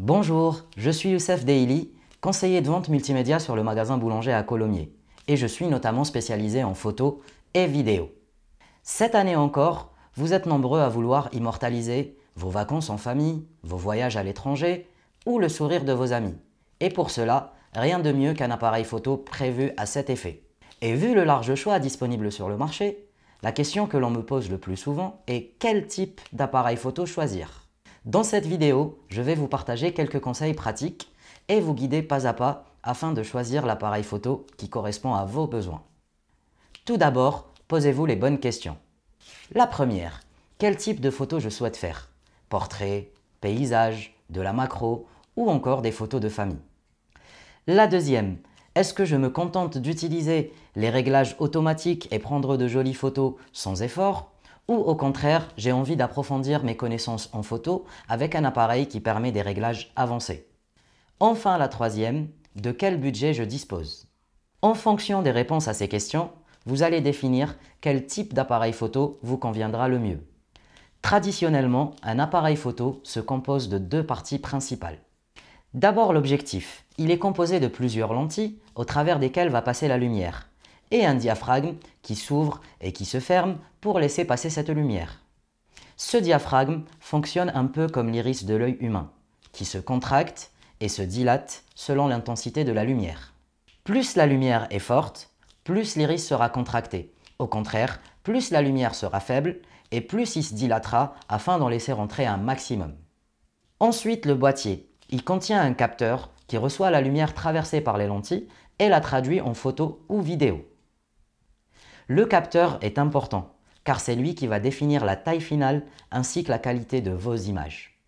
Bonjour, je suis Youssef Deili, conseiller de vente multimédia sur le magasin Boulanger à Colomiers et je suis notamment spécialisé en photos et vidéos. Cette année encore, vous êtes nombreux à vouloir immortaliser vos vacances en famille, vos voyages à l'étranger ou le sourire de vos amis. Et pour cela, rien de mieux qu'un appareil photo prévu à cet effet. Et vu le large choix disponible sur le marché, la question que l'on me pose le plus souvent est quel type d'appareil photo choisir? Dans cette vidéo, je vais vous partager quelques conseils pratiques et vous guider pas à pas afin de choisir l'appareil photo qui correspond à vos besoins. Tout d'abord, posez-vous les bonnes questions. La première, quel type de photo je souhaite faire? Portrait, paysage, de la macro ou encore des photos de famille. La deuxième, est-ce que je me contente d'utiliser les réglages automatiques et prendre de jolies photos sans effort? Ou au contraire, j'ai envie d'approfondir mes connaissances en photo avec un appareil qui permet des réglages avancés. Enfin la troisième, de quel budget je dispose? En fonction des réponses à ces questions, vous allez définir quel type d'appareil photo vous conviendra le mieux. Traditionnellement, un appareil photo se compose de deux parties principales. D'abord l'objectif. Il est composé de plusieurs lentilles au travers desquelles va passer la lumière et un diaphragme qui s'ouvre et qui se ferme pour laisser passer cette lumière. Ce diaphragme fonctionne un peu comme l'iris de l'œil humain, qui se contracte et se dilate selon l'intensité de la lumière. Plus la lumière est forte, plus l'iris sera contracté. Au contraire, plus la lumière sera faible et plus il se dilatera afin d'en laisser entrer un maximum. Ensuite, le boîtier. Il contient un capteur qui reçoit la lumière traversée par les lentilles et la traduit en photo ou vidéo. Le capteur est important car c'est lui qui va définir la taille finale ainsi que la qualité de vos images.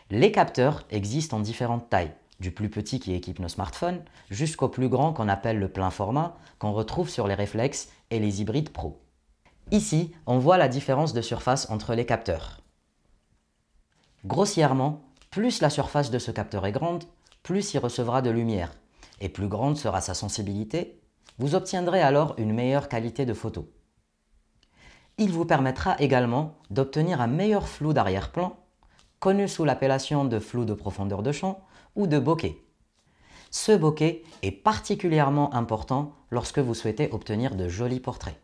Les capteurs existent en différentes tailles, du plus petit qui équipe nos smartphones jusqu'au plus grand qu'on appelle le plein format qu'on retrouve sur les réflexes et les hybrides pro. Ici, on voit la différence de surface entre les capteurs. Grossièrement, plus la surface de ce capteur est grande, plus il recevra de lumière et plus grande sera sa sensibilité. Vous obtiendrez alors une meilleure qualité de photo. Il vous permettra également d'obtenir un meilleur flou d'arrière-plan, connu sous l'appellation de flou de profondeur de champ ou de bokeh. Ce bokeh est particulièrement important lorsque vous souhaitez obtenir de jolis portraits.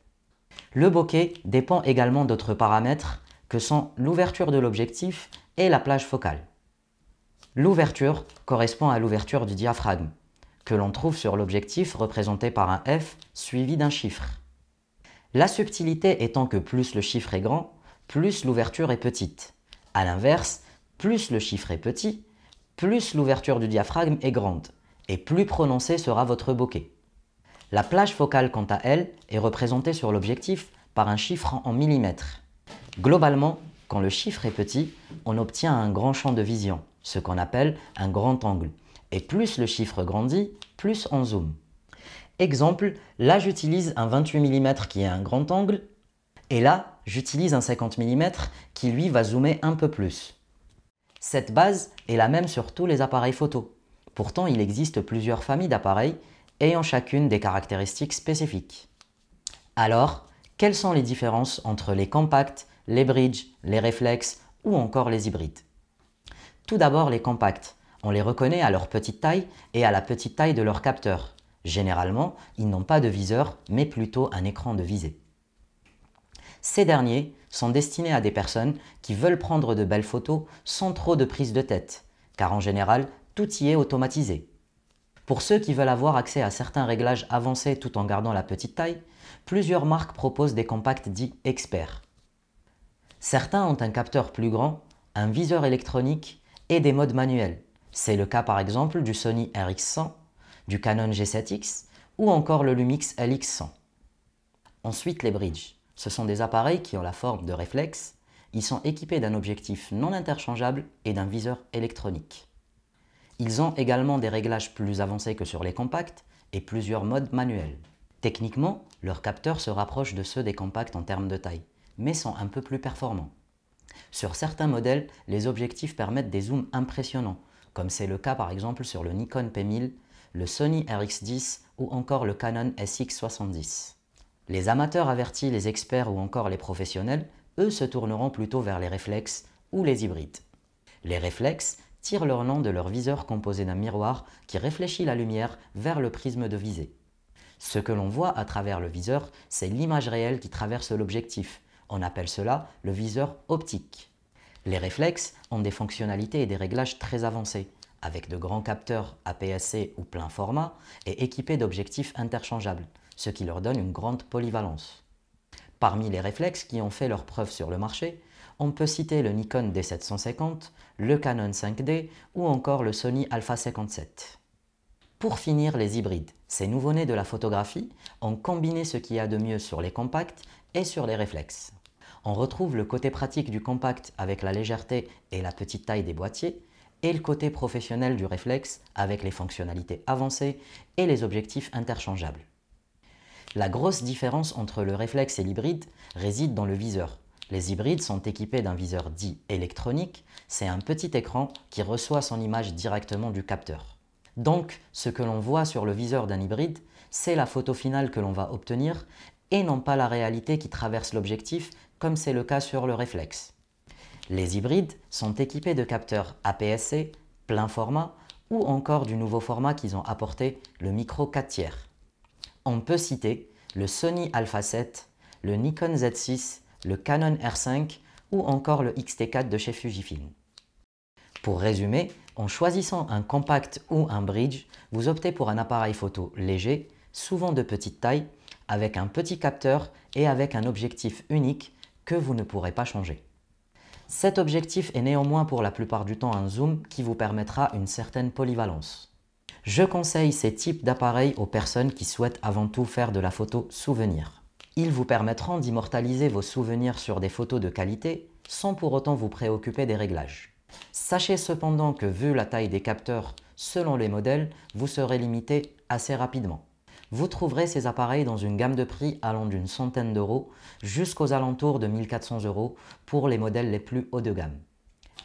Le bokeh dépend également d'autres paramètres que sont l'ouverture de l'objectif et la plage focale. L'ouverture correspond à l'ouverture du diaphragme, que l'on trouve sur l'objectif représenté par un F suivi d'un chiffre. La subtilité étant que plus le chiffre est grand, plus l'ouverture est petite. A l'inverse, plus le chiffre est petit, plus l'ouverture du diaphragme est grande, et plus prononcé sera votre bokeh. La plage focale, quant à elle, est représentée sur l'objectif par un chiffre en millimètres. Globalement, quand le chiffre est petit, on obtient un grand champ de vision, ce qu'on appelle un grand angle. Et plus le chiffre grandit, plus on zoome. Exemple, là j'utilise un 28 mm qui est un grand angle, et là j'utilise un 50 mm qui lui va zoomer un peu plus. Cette base est la même sur tous les appareils photo. Pourtant, il existe plusieurs familles d'appareils ayant chacune des caractéristiques spécifiques. Alors, quelles sont les différences entre les compacts, les bridge, les réflexes ou encore les hybrides? Tout d'abord, les compacts. On les reconnaît à leur petite taille et à la petite taille de leur capteur. Généralement, ils n'ont pas de viseur, mais plutôt un écran de visée. Ces derniers sont destinés à des personnes qui veulent prendre de belles photos sans trop de prise de tête, car en général, tout y est automatisé. Pour ceux qui veulent avoir accès à certains réglages avancés tout en gardant la petite taille, plusieurs marques proposent des compacts dits experts. Certains ont un capteur plus grand, un viseur électronique et des modes manuels. C'est le cas par exemple du Sony RX100, du Canon G7X ou encore le Lumix LX100. Ensuite, les bridge. Ce sont des appareils qui ont la forme de réflexe. Ils sont équipés d'un objectif non interchangeable et d'un viseur électronique. Ils ont également des réglages plus avancés que sur les compacts et plusieurs modes manuels. Techniquement, leurs capteurs se rapprochent de ceux des compacts en termes de taille, mais sont un peu plus performants. Sur certains modèles, les objectifs permettent des zooms impressionnants, comme c'est le cas par exemple sur le Nikon P1000, le Sony RX10 ou encore le Canon SX70. Les amateurs avertis, les experts ou encore les professionnels, eux se tourneront plutôt vers les réflexes ou les hybrides. Les réflexes, tirent leur nom de leur viseur composé d'un miroir qui réfléchit la lumière vers le prisme de visée. Ce que l'on voit à travers le viseur, c'est l'image réelle qui traverse l'objectif. On appelle cela le viseur optique. Les réflexes ont des fonctionnalités et des réglages très avancés, avec de grands capteurs APS-C ou plein format et équipés d'objectifs interchangeables, ce qui leur donne une grande polyvalence. Parmi les réflexes qui ont fait leurs preuves sur le marché, on peut citer le Nikon D750, le Canon 5D ou encore le Sony Alpha 57. Pour finir, les hybrides, ces nouveau-nés de la photographie, ont combiné ce qu'il y a de mieux sur les compacts et sur les réflexes. On retrouve le côté pratique du compact avec la légèreté et la petite taille des boîtiers, et le côté professionnel du réflexe avec les fonctionnalités avancées et les objectifs interchangeables. La grosse différence entre le réflexe et l'hybride réside dans le viseur. Les hybrides sont équipés d'un viseur dit électronique, c'est un petit écran qui reçoit son image directement du capteur. Donc, ce que l'on voit sur le viseur d'un hybride, c'est la photo finale que l'on va obtenir et non pas la réalité qui traverse l'objectif comme c'est le cas sur le réflexe. Les hybrides sont équipés de capteurs APS-C, plein format ou encore du nouveau format qu'ils ont apporté, le micro 4/3. On peut citer le Sony Alpha 7, le Nikon Z6, le Canon R5 ou encore le X-T4 de chez Fujifilm. Pour résumer, en choisissant un compact ou un bridge, vous optez pour un appareil photo léger, souvent de petite taille, avec un petit capteur et avec un objectif unique que vous ne pourrez pas changer. Cet objectif est néanmoins pour la plupart du temps un zoom qui vous permettra une certaine polyvalence. Je conseille ces types d'appareils aux personnes qui souhaitent avant tout faire de la photo souvenir. Ils vous permettront d'immortaliser vos souvenirs sur des photos de qualité sans pour autant vous préoccuper des réglages. Sachez cependant que vu la taille des capteurs selon les modèles, vous serez limité assez rapidement. Vous trouverez ces appareils dans une gamme de prix allant d'une centaine d'euros jusqu'aux alentours de 1400 € pour les modèles les plus haut de gamme.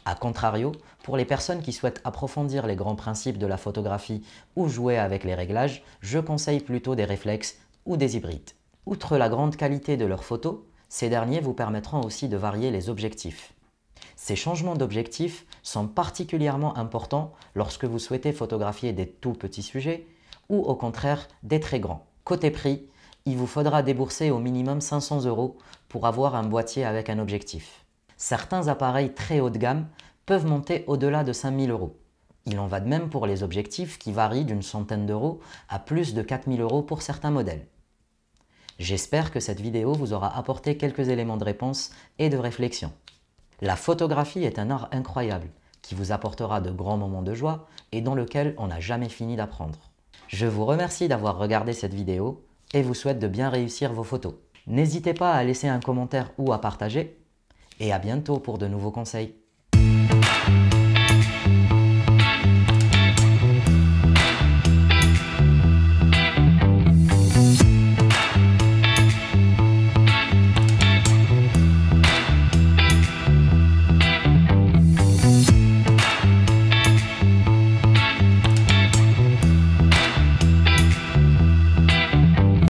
A contrario, pour les personnes qui souhaitent approfondir les grands principes de la photographie ou jouer avec les réglages, je conseille plutôt des réflexes ou des hybrides. Outre la grande qualité de leurs photos, ces derniers vous permettront aussi de varier les objectifs. Ces changements d'objectifs sont particulièrement importants lorsque vous souhaitez photographier des tout petits sujets ou au contraire des très grands. Côté prix, il vous faudra débourser au minimum 500 € pour avoir un boîtier avec un objectif. Certains appareils très haut de gamme peuvent monter au-delà de 5000 €. Il en va de même pour les objectifs qui varient d'une centaine d'euros à plus de 4000 € pour certains modèles. J'espère que cette vidéo vous aura apporté quelques éléments de réponse et de réflexion. La photographie est un art incroyable qui vous apportera de grands moments de joie et dans lequel on n'a jamais fini d'apprendre. Je vous remercie d'avoir regardé cette vidéo et vous souhaite de bien réussir vos photos. N'hésitez pas à laisser un commentaire ou à partager et à bientôt pour de nouveaux conseils.